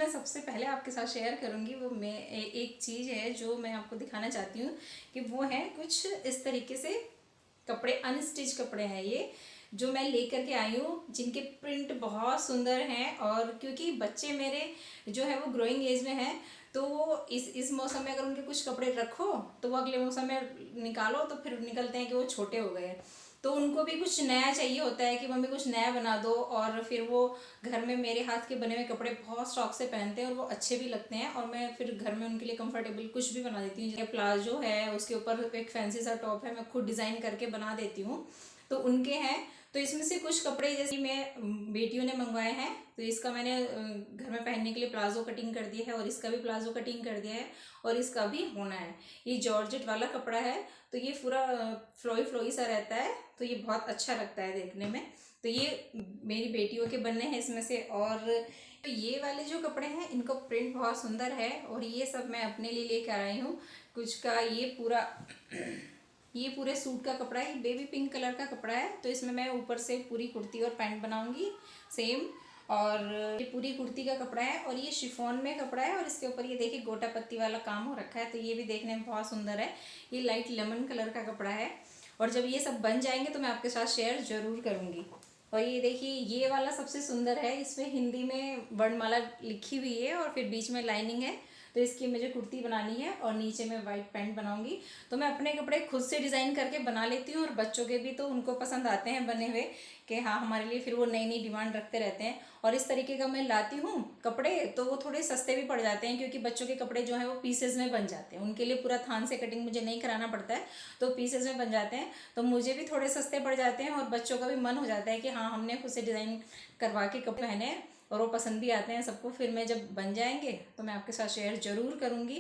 मैं सबसे पहले आपके साथ शेयर करूंगी वो एक चीज़ है जो मैं आपको दिखाना चाहती हूँ कि वो है कुछ इस तरीके से कपड़े, अनस्टिच कपड़े हैं ये जो मैं लेकर के आई हूँ, जिनके प्रिंट बहुत सुंदर हैं। और क्योंकि बच्चे मेरे जो है वो ग्रोइंग एज में हैं, तो वो इस मौसम में अगर उनके कुछ कपड़े रखो तो वो अगले मौसम में निकालो तो फिर निकलते हैं कि वो छोटे हो गए। तो उनको भी कुछ नया चाहिए होता है कि मम्मी कुछ नया बना दो। और फिर वो घर में मेरे हाथ के बने हुए कपड़े बहुत शौक से पहनते हैं और वो अच्छे भी लगते हैं। और मैं फिर घर में उनके लिए कंफर्टेबल कुछ भी बना देती हूँ। जैसे प्लाजो है, उसके ऊपर एक फैंसी सा टॉप है, मैं खुद डिज़ाइन करके बना देती हूँ। तो उनके हैं, तो इसमें से कुछ कपड़े जैसे मैं बेटियों ने मंगवाए हैं, तो इसका मैंने घर में पहनने के लिए प्लाजो कटिंग कर दिया है और इसका भी प्लाजो कटिंग कर दिया है और इसका भी होना है। ये जॉर्जेट वाला कपड़ा है, तो ये पूरा फ्लोई फ्लोई सा रहता है, तो ये बहुत अच्छा लगता है देखने में। तो ये मेरी बेटियों के बनने हैं इसमें से। और तो ये वाले जो कपड़े हैं इनको प्रिंट बहुत सुंदर है और ये सब मैं अपने लिए लेकर आई हूँ। कुछ का ये पूरे सूट का कपड़ा है, बेबी पिंक कलर का कपड़ा है। तो इसमें मैं ऊपर से पूरी कुर्ती और पैंट बनाऊंगी सेम। और ये पूरी कुर्ती का कपड़ा है और ये शिफॉन में कपड़ा है और इसके ऊपर ये देखिए गोटा पत्ती वाला काम हो रखा है, तो ये भी देखने में बहुत सुंदर है। ये लाइट लेमन कलर का कपड़ा है और जब ये सब बन जाएंगे तो मैं आपके साथ शेयर जरूर करूँगी। और ये देखिए ये वाला सबसे सुंदर है, इसमें हिंदी में वर्णमाला लिखी हुई है और फिर बीच में लाइनिंग है। तो इसकी मुझे कुर्ती बनानी है और नीचे में वाइट पैंट बनाऊंगी। तो मैं अपने कपड़े खुद से डिज़ाइन करके बना लेती हूँ और बच्चों के भी तो उनको पसंद आते हैं बने हुए कि हाँ हमारे लिए, फिर वो नई नई डिमांड रखते रहते हैं। और इस तरीके का मैं लाती हूँ कपड़े तो वो थोड़े सस्ते भी पड़ जाते हैं, क्योंकि बच्चों के कपड़े जो हैं वो पीसेज में बन जाते हैं, उनके लिए पूरा थान से कटिंग मुझे नहीं कराना पड़ता है, तो पीसेज में बन जाते हैं। तो मुझे भी थोड़े सस्ते पड़ जाते हैं और बच्चों का भी मन हो जाता है कि हाँ हमने खुद से डिज़ाइन करवा के कपड़े पहने और वो पसंद भी आते हैं सबको। फिर मैं जब बन जाएंगे तो मैं आपके साथ शेयर ज़रूर करूँगी।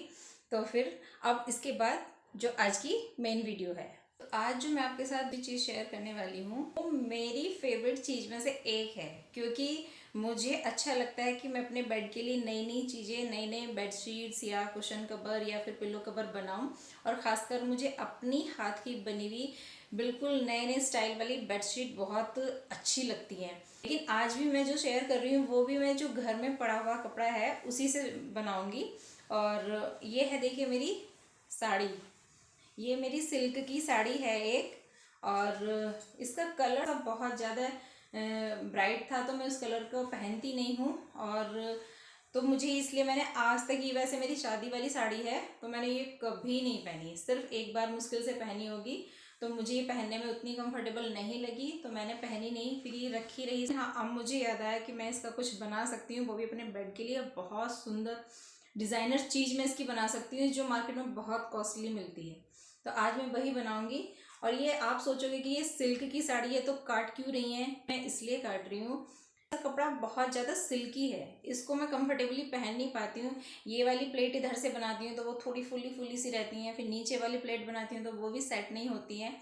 तो फिर अब इसके बाद जो आज की मेन वीडियो है, तो आज जो मैं आपके साथ भी चीज़ शेयर करने वाली हूँ वो मेरी फेवरेट चीज़ में से एक है। क्योंकि मुझे अच्छा लगता है कि मैं अपने बेड के लिए नई नई चीज़ें, नई नई बेडशीट्स या कुशन कवर या फिर पिलो कवर बनाऊँ। और ख़ासकर मुझे अपनी हाथ की बनी हुई बिल्कुल नए नए स्टाइल वाली बेडशीट बहुत अच्छी लगती है। लेकिन आज भी मैं जो शेयर कर रही हूँ वो भी मैं जो घर में पड़ा हुआ कपड़ा है उसी से बनाऊंगी। और ये है देखिए मेरी साड़ी, ये मेरी सिल्क की साड़ी है एक। और इसका कलर सब बहुत ज़्यादा ब्राइट था तो मैं उस कलर को पहनती नहीं हूँ। और तो मुझे इसलिए मैंने आज तक, ये वैसे मेरी शादी वाली साड़ी है तो मैंने ये कभी नहीं पहनी, सिर्फ एक बार मुश्किल से पहनी होगी। तो मुझे ये पहनने में उतनी कंफर्टेबल नहीं लगी तो मैंने पहनी नहीं, फिर ये रखी रही। हाँ अब मुझे याद आया कि मैं इसका कुछ बना सकती हूँ, वो भी अपने बेड के लिए। बहुत सुंदर डिज़ाइनर चीज़ मैं इसकी बना सकती हूँ जो मार्केट में बहुत कॉस्टली मिलती है। तो आज मैं वही बनाऊंगी। और ये आप सोचोगे कि ये सिल्क की साड़ी है तो काट क्यों रही है, मैं इसलिए काट रही हूँ, कपड़ा बहुत ज़्यादा सिल्की है, इसको मैं कंफर्टेबली पहन नहीं पाती हूँ। ये वाली प्लेट इधर से बनाती हूँ तो वो थोड़ी फुली फुली सी रहती हैं, फिर नीचे वाली प्लेट बनाती हूँ तो वो भी सेट नहीं होती हैं।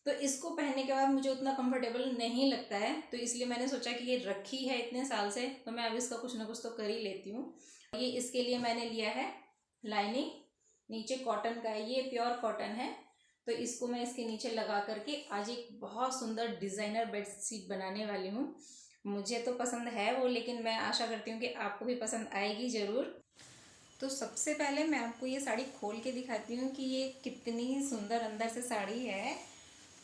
तो इसको पहनने के बाद मुझे उतना कंफर्टेबल नहीं लगता है, तो इसलिए मैंने सोचा कि ये रखी है इतने साल से तो मैं अब इसका कुछ ना कुछ तो कर ही लेती हूँ। ये इसके लिए मैंने लिया है लाइनिंग, नीचे कॉटन का है, ये प्योर कॉटन है। तो इसको मैं इसके नीचे लगा करके आज एक बहुत सुंदर डिज़ाइनर बेडशीट बनाने वाली हूँ। मुझे तो पसंद है वो, लेकिन मैं आशा करती हूँ कि आपको भी पसंद आएगी ज़रूर। तो सबसे पहले मैं आपको ये साड़ी खोल के दिखाती हूँ कि ये कितनी सुंदर अंदर से साड़ी है।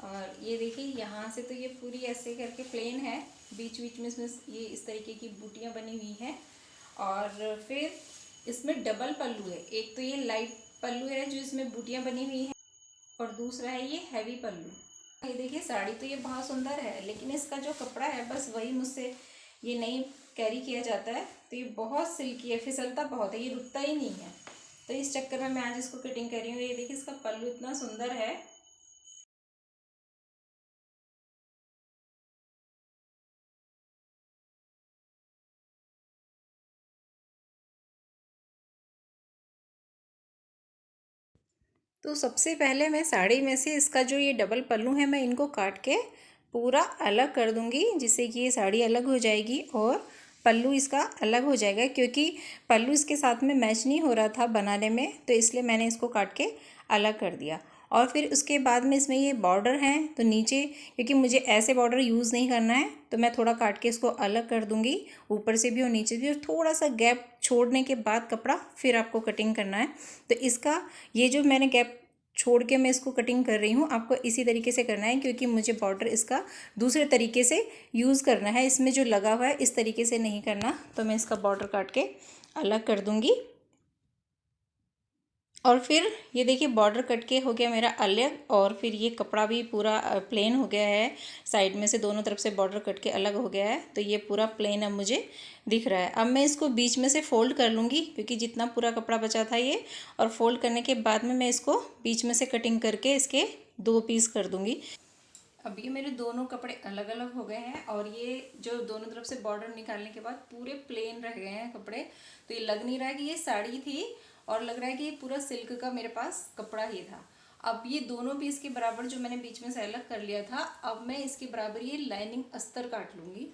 और ये देखिए यहाँ से तो ये पूरी ऐसे करके प्लेन है, बीच बीच में इसमें ये इस तरीके की बूटियाँ बनी हुई हैं। और फिर इसमें डबल पल्लू है, एक तो ये लाइट पल्लू है जो इसमें बूटियाँ बनी हुई हैं और दूसरा है ये हैवी पल्लू। ये देखिए साड़ी तो ये बहुत सुंदर है, लेकिन इसका जो कपड़ा है बस वही मुझसे ये नहीं कैरी किया जाता है। तो ये बहुत सिल्की है, फिसलता बहुत है, ये रुकता ही नहीं है। तो इस चक्कर में मैं आज इसको कटिंग कर रही हूँ। ये देखिए इसका पल्लू इतना सुंदर है। तो सबसे पहले मैं साड़ी में से इसका जो ये डबल पल्लू है मैं इनको काट के पूरा अलग कर दूंगी, जिससे कि ये साड़ी अलग हो जाएगी और पल्लू इसका अलग हो जाएगा। क्योंकि पल्लू इसके साथ में मैच नहीं हो रहा था बनाने में, तो इसलिए मैंने इसको काट के अलग कर दिया। और फिर उसके बाद में इसमें ये बॉर्डर हैं तो नीचे, क्योंकि मुझे ऐसे बॉर्डर यूज़ नहीं करना है तो मैं थोड़ा काट के इसको अलग कर दूँगी, ऊपर से भी और नीचे भी, और थोड़ा सा गैप छोड़ने के बाद कपड़ा फिर आपको कटिंग करना है। तो इसका ये जो मैंने गैप छोड़ के मैं इसको कटिंग कर रही हूँ, आपको इसी तरीके से करना है, क्योंकि मुझे बॉर्डर इसका दूसरे तरीके से यूज़ करना है, इसमें जो लगा हुआ है इस तरीके से नहीं करना। तो मैं इसका बॉर्डर काट के अलग कर दूँगी। और फिर ये देखिए बॉर्डर कट के हो गया मेरा अलग, और फिर ये कपड़ा भी पूरा प्लेन हो गया है, साइड में से दोनों तरफ से बॉर्डर कट के अलग हो गया है। तो ये पूरा प्लेन अब मुझे दिख रहा है। अब मैं इसको बीच में से फोल्ड कर लूँगी, क्योंकि जितना पूरा कपड़ा बचा था ये, और फोल्ड करने के बाद में मैं इसको बीच में से कटिंग करके इसके 2 पीस कर दूँगी। अब ये मेरे दोनों कपड़े अलग अलग हो गए हैं, और ये जो दोनों तरफ से बॉर्डर निकालने के बाद पूरे प्लेन रह गए हैं कपड़े। तो ये लग नहीं रहा है कि ये साड़ी थी, और लग रहा है कि ये पूरा सिल्क का मेरे पास कपड़ा ही था। अब ये दोनों पीस के बराबर जो मैंने बीच में से अलग कर लिया था, अब मैं इसके बराबर ये लाइनिंग अस्तर काट लूँगी।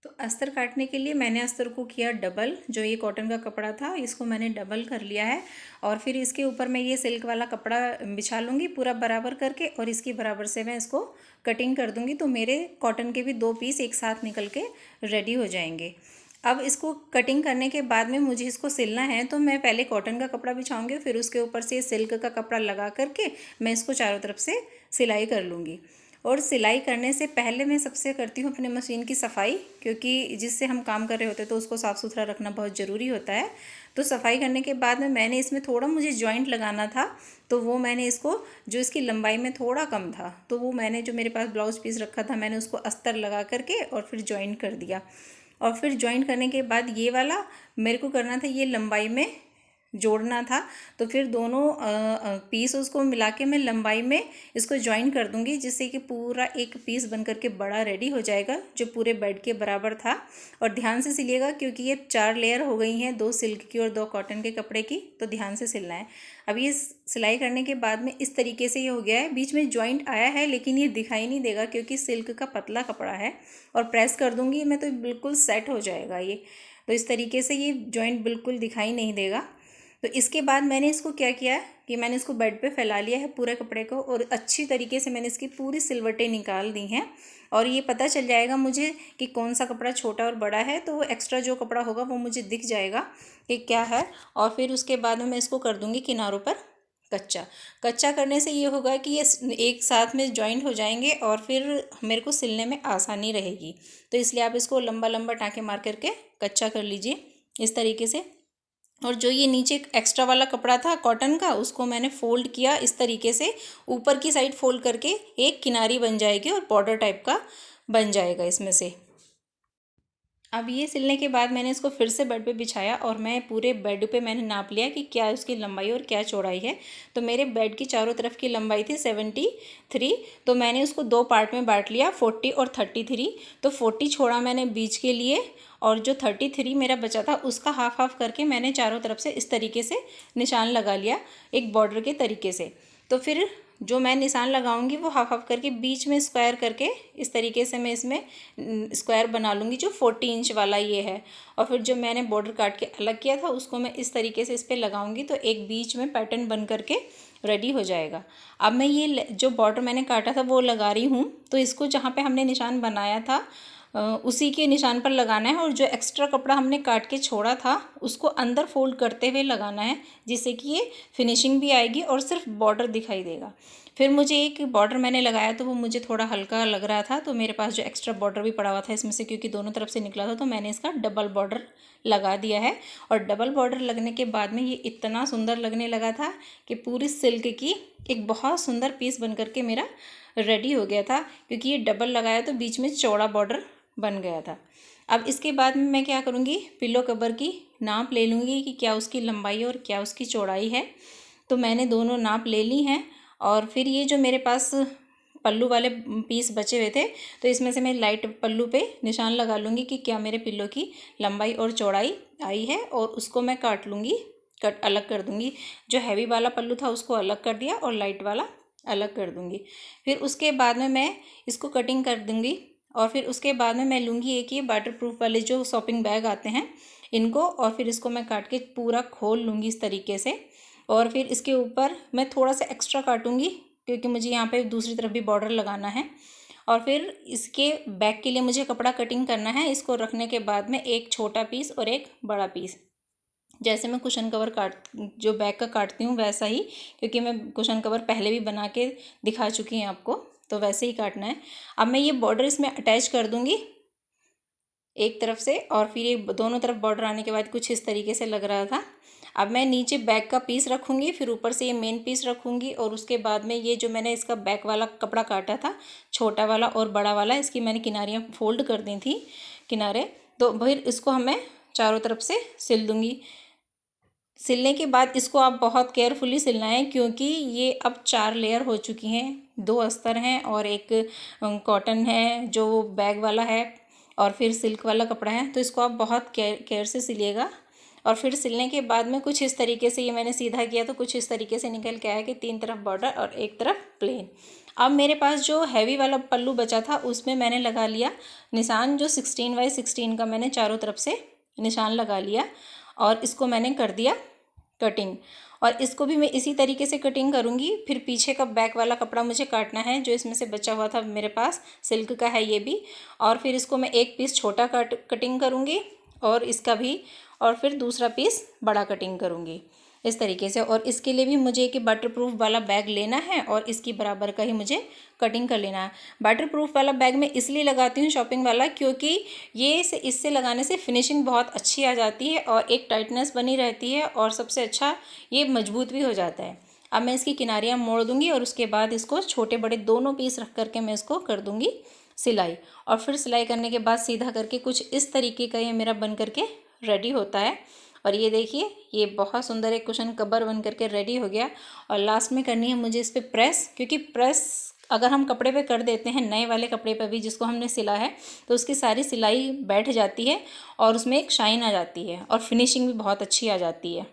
तो अस्तर काटने के लिए मैंने अस्तर को किया डबल, जो ये कॉटन का कपड़ा था इसको मैंने डबल कर लिया है, और फिर इसके ऊपर मैं ये सिल्क वाला कपड़ा बिछा लूँगी पूरा बराबर करके, और इसकी बराबर से मैं इसको कटिंग कर दूँगी। तो मेरे कॉटन के भी 2 पीस एक साथ निकल के रेडी हो जाएंगे। अब इसको कटिंग करने के बाद में मुझे इसको सिलना है, तो मैं पहले कॉटन का कपड़ा बिछाऊँगी, फिर उसके ऊपर से सिल्क का कपड़ा लगा करके मैं इसको चारों तरफ से सिलाई कर लूँगी। और सिलाई करने से पहले मैं सबसे करती हूँ अपने मशीन की सफाई, क्योंकि जिससे हम काम कर रहे होते हैं तो उसको साफ़ सुथरा रखना बहुत ज़रूरी होता है। तो सफाई करने के बाद में मैंने इसमें थोड़ा मुझे जॉइंट लगाना था, तो वो मैंने इसको, जो इसकी लंबाई में थोड़ा कम था, तो वो मैंने जो मेरे पास ब्लाउज पीस रखा था मैंने उसको अस्तर लगा करके और फिर जॉइंट कर दिया। और फिर जॉइंट करने के बाद ये वाला मेरे को करना था, ये लंबाई में जोड़ना था। तो फिर दोनों पीस उसको मिला के मैं लंबाई में इसको ज्वाइन कर दूंगी, जिससे कि पूरा एक पीस बन करके बड़ा रेडी हो जाएगा, जो पूरे बेड के बराबर था। और ध्यान से सिलिएगा, क्योंकि ये 4 लेयर हो गई हैं, 2 सिल्क की और 2 कॉटन के कपड़े की, तो ध्यान से सिलना है। अब ये सिलाई करने के बाद में इस तरीके से ये हो गया है, बीच में जॉइंट आया है लेकिन ये दिखाई नहीं देगा, क्योंकि सिल्क का पतला कपड़ा है। और प्रेस कर दूंगी मैं तो बिल्कुल सेट हो जाएगा ये। तो इस तरीके से ये जॉइंट बिल्कुल दिखाई नहीं देगा। तो इसके बाद मैंने इसको क्या किया है कि मैंने इसको बेड पे फैला लिया है पूरे कपड़े को, और अच्छी तरीके से मैंने इसकी पूरी सिलवटें निकाल दी हैं। और ये पता चल जाएगा मुझे कि कौन सा कपड़ा छोटा और बड़ा है, तो वो एक्स्ट्रा जो कपड़ा होगा वो मुझे दिख जाएगा कि क्या है। और फिर उसके बाद में मैं इसको कर दूँगी किनारों पर कच्चा। कच्चा करने से ये होगा कि ये एक साथ में जॉइंट हो जाएंगे, और फिर मेरे को सिलने में आसानी रहेगी। तो इसलिए आप इसको लंबा लंबा टाँके मार करके कच्चा कर लीजिए इस तरीके से। और जो ये नीचे एक्स्ट्रा वाला कपड़ा था कॉटन का, उसको मैंने फ़ोल्ड किया इस तरीके से, ऊपर की साइड फ़ोल्ड करके एक किनारी बन जाएगी और बॉर्डर टाइप का बन जाएगा इसमें से। अब ये सिलने के बाद मैंने इसको फिर से बेड पे बिछाया, और मैं पूरे बेड पे मैंने नाप लिया कि क्या उसकी लंबाई और क्या चौड़ाई है। तो मेरे बेड की चारों तरफ की लंबाई थी 73, तो मैंने उसको 2 पार्ट में बांट लिया, 40 और 33। तो 40 छोड़ा मैंने बीच के लिए, और जो 33 मेरा बचा था उसका हाफ हाफ करके मैंने चारों तरफ से इस तरीके से निशान लगा लिया, एक बॉर्डर के तरीके से। तो फिर जो मैं निशान लगाऊंगी वो हाफ हाफ करके बीच में स्क्वायर करके इस तरीके से मैं इसमें स्क्वायर बना लूँगी, जो 40 इंच वाला ये है। और फिर जो मैंने बॉर्डर काट के अलग किया था उसको मैं इस तरीके से इस पर लगाऊंगी, तो एक बीच में पैटर्न बन करके रेडी हो जाएगा। अब मैं ये जो बॉर्डर मैंने काटा था वो लगा रही हूँ, तो इसको जहाँ पे हमने निशान बनाया था उसी के निशान पर लगाना है, और जो एक्स्ट्रा कपड़ा हमने काट के छोड़ा था उसको अंदर फोल्ड करते हुए लगाना है, जिससे कि ये फिनिशिंग भी आएगी और सिर्फ बॉर्डर दिखाई देगा। फिर मुझे एक बॉर्डर मैंने लगाया तो वो मुझे थोड़ा हल्का लग रहा था, तो मेरे पास जो एक्स्ट्रा बॉर्डर भी पड़ा हुआ था इसमें से, क्योंकि दोनों तरफ से निकला था, तो मैंने इसका डबल बॉर्डर लगा दिया है। और डबल बॉर्डर लगने के बाद में ये इतना सुंदर लगने लगा था कि पूरी सिल्क की एक बहुत सुंदर पीस बन करके मेरा रेडी हो गया था, क्योंकि ये डबल लगाया तो बीच में चौड़ा बॉर्डर बन गया था। अब इसके बाद में मैं क्या करूँगी, पिलो कवर की नाप ले लूँगी कि क्या उसकी लंबाई और क्या उसकी चौड़ाई है। तो मैंने दोनों नाप ले ली हैं, और फिर ये जो मेरे पास पल्लू वाले पीस बचे हुए थे, तो इसमें से मैं लाइट पल्लू पे निशान लगा लूँगी कि क्या मेरे पिल्लो की लंबाई और चौड़ाई आई है, और उसको मैं काट लूँगी, कट अलग कर दूँगी। जो हैवी वाला पल्लू था उसको अलग कर दिया और लाइट वाला अलग कर दूँगी। फिर उसके बाद में मैं इसको कटिंग कर दूँगी, और फिर उसके बाद में मैं लूँगी एक ये वाटर प्रूफ वाले जो शॉपिंग बैग आते हैं इनको, और फिर इसको मैं काट के पूरा खोल लूँगी इस तरीके से। और फिर इसके ऊपर मैं थोड़ा सा एक्स्ट्रा काटूंगी क्योंकि मुझे यहाँ पे दूसरी तरफ भी बॉर्डर लगाना है। और फिर इसके बैक के लिए मुझे कपड़ा कटिंग करना है। इसको रखने के बाद में एक छोटा पीस और एक बड़ा पीस, जैसे मैं कुशन कवर जो बैक का काटती हूँ वैसा ही, क्योंकि मैं कुशन कवर पहले भी बना के दिखा चुकी हूँ आपको, तो वैसे ही काटना है। अब मैं ये बॉर्डर इसमें अटैच कर दूँगी एक तरफ से, और फिर ये दोनों तरफ बॉर्डर आने के बाद कुछ इस तरीके से लग रहा था। अब मैं नीचे बैक का पीस रखूँगी, फिर ऊपर से ये मेन पीस रखूँगी, और उसके बाद में ये जो मैंने इसका बैक वाला कपड़ा काटा था, छोटा वाला और बड़ा वाला, इसकी मैंने किनारियाँ फोल्ड कर दी थी किनारे, तो फिर इसको हमें चारों तरफ से सिल दूँगी। सिलने के बाद इसको आप बहुत केयरफुली सिलना है, क्योंकि ये अब 4 लेयर हो चुकी हैं, 2 अस्तर हैं और एक कॉटन है जो बैग वाला है, और फिर सिल्क वाला कपड़ा है। तो इसको आप बहुत केयर से सिलिएगा। और फिर सिलने के बाद में कुछ इस तरीके से, ये मैंने सीधा किया तो कुछ इस तरीके से निकल के आया कि 3 तरफ बॉर्डर और एक तरफ प्लेन। अब मेरे पास जो हैवी वाला पल्लू बचा था उसमें मैंने लगा लिया निशान, जो 16x16 का मैंने चारों तरफ से निशान लगा लिया, और इसको मैंने कर दिया कटिंग। और इसको भी मैं इसी तरीके से कटिंग करूँगी। फिर पीछे का बैक वाला कपड़ा मुझे काटना है, जो इसमें से बचा हुआ था मेरे पास, सिल्क का है ये भी, और फिर इसको मैं एक पीस छोटा कटिंग करूँगी और इसका भी, और फिर दूसरा पीस बड़ा कटिंग करूँगी इस तरीके से। और इसके लिए भी मुझे एक वाटर प्रूफ वाला बैग लेना है और इसकी बराबर का ही मुझे कटिंग कर लेना है। वाटर प्रूफ वाला बैग मैं इसलिए लगाती हूँ शॉपिंग वाला, क्योंकि ये इससे लगाने से फिनिशिंग बहुत अच्छी आ जाती है और एक टाइटनेस बनी रहती है, और सबसे अच्छा ये मजबूत भी हो जाता है। अब मैं इसकी किनारियाँ मोड़ दूँगी और उसके बाद इसको छोटे बड़े दोनों पीस रख करके मैं इसको कर दूँगी सिलाई। और फिर सिलाई करने के बाद सीधा करके कुछ इस तरीके का ये मेरा बन करके रेडी होता है। और ये देखिए, ये बहुत सुंदर एक कुशन कवर बन करके रेडी हो गया। और लास्ट में करनी है मुझे इस पर प्रेस, क्योंकि प्रेस अगर हम कपड़े पे कर देते हैं, नए वाले कपड़े पे भी जिसको हमने सिला है, तो उसकी सारी सिलाई बैठ जाती है और उसमें एक शाइन आ जाती है और फिनिशिंग भी बहुत अच्छी आ जाती है।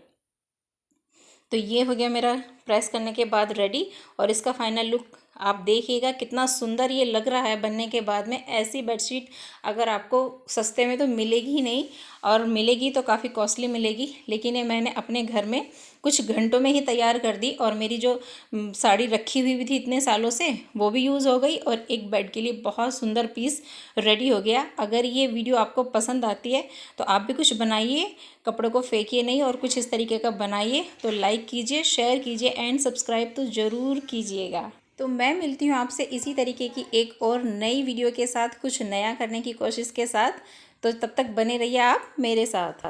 तो ये हो गया मेरा प्रेस करने के बाद रेडी। और इसका फाइनल लुक आप देखिएगा कितना सुंदर ये लग रहा है बनने के बाद में। ऐसी बेडशीट अगर आपको सस्ते में तो मिलेगी ही नहीं, और मिलेगी तो काफ़ी कॉस्टली मिलेगी, लेकिन ये मैंने अपने घर में कुछ घंटों में ही तैयार कर दी। और मेरी जो साड़ी रखी हुई भी थी इतने सालों से, वो भी यूज़ हो गई, और एक बेड के लिए बहुत सुंदर पीस रेडी हो गया। अगर ये वीडियो आपको पसंद आती है तो आप भी कुछ बनाइए, कपड़ों को फेंकिए नहीं, और कुछ इस तरीके का बनाइए। तो लाइक कीजिए, शेयर कीजिए एंड सब्सक्राइब तो ज़रूर कीजिएगा। तो मैं मिलती हूँ आपसे इसी तरीके की एक और नई वीडियो के साथ, कुछ नया करने की कोशिश के साथ। तो तब तक बने रहिए आप मेरे साथ।